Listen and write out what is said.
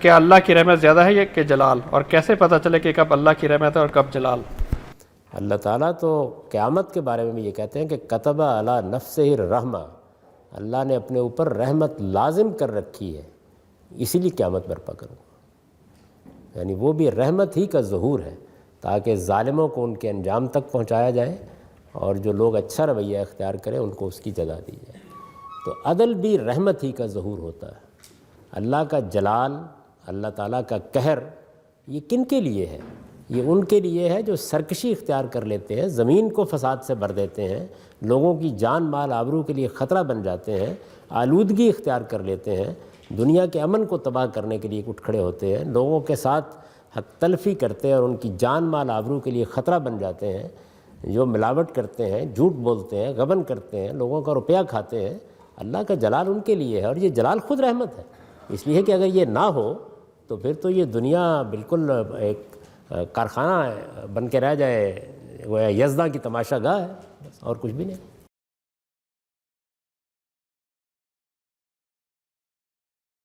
کیا اللہ کی رحمت زیادہ ہے یا کہ جلال، اور کیسے پتہ چلے کہ کب اللہ کی رحمت ہے اور کب جلال؟ اللہ تعالیٰ تو قیامت کے بارے میں بھی یہ کہتے ہیں کہ کتب علی نفسہ الرحمہ، اللہ نے اپنے اوپر رحمت لازم کر رکھی ہے، اسی لیے قیامت برپا کروں، یعنی وہ بھی رحمت ہی کا ظہور ہے تاکہ ظالموں کو ان کے انجام تک پہنچایا جائے اور جو لوگ اچھا رویہ اختیار کریں ان کو اس کی جزا دی جائے۔ تو عدل بھی رحمت ہی کا ظہور ہوتا ہے۔ اللہ کا جلال، اللہ تعالیٰ کا قہر، یہ کن کے لیے ہے؟ یہ ان کے لیے ہے جو سرکشی اختیار کر لیتے ہیں، زمین کو فساد سے بھر دیتے ہیں، لوگوں کی جان مال آبرو کے لیے خطرہ بن جاتے ہیں، آلودگی اختیار کر لیتے ہیں، دنیا کے امن کو تباہ کرنے کے لیے اٹھ کھڑے ہوتے ہیں، لوگوں کے ساتھ حق تلفی کرتے ہیں اور ان کی جان مال آبرو کے لیے خطرہ بن جاتے ہیں، جو ملاوٹ کرتے ہیں، جھوٹ بولتے ہیں، غبن کرتے ہیں، لوگوں کا روپیہ کھاتے ہیں۔ اللہ کا جلال ان کے لیے ہے، اور یہ جلال خود رحمت ہے، اس لیے کہ اگر یہ نہ ہو تو پھر تو یہ دنیا بالکل ایک کارخانہ بن کے رہ جائے، وہ یزداں کی تماشا گاہ ہے، اور کچھ بھی نہیں۔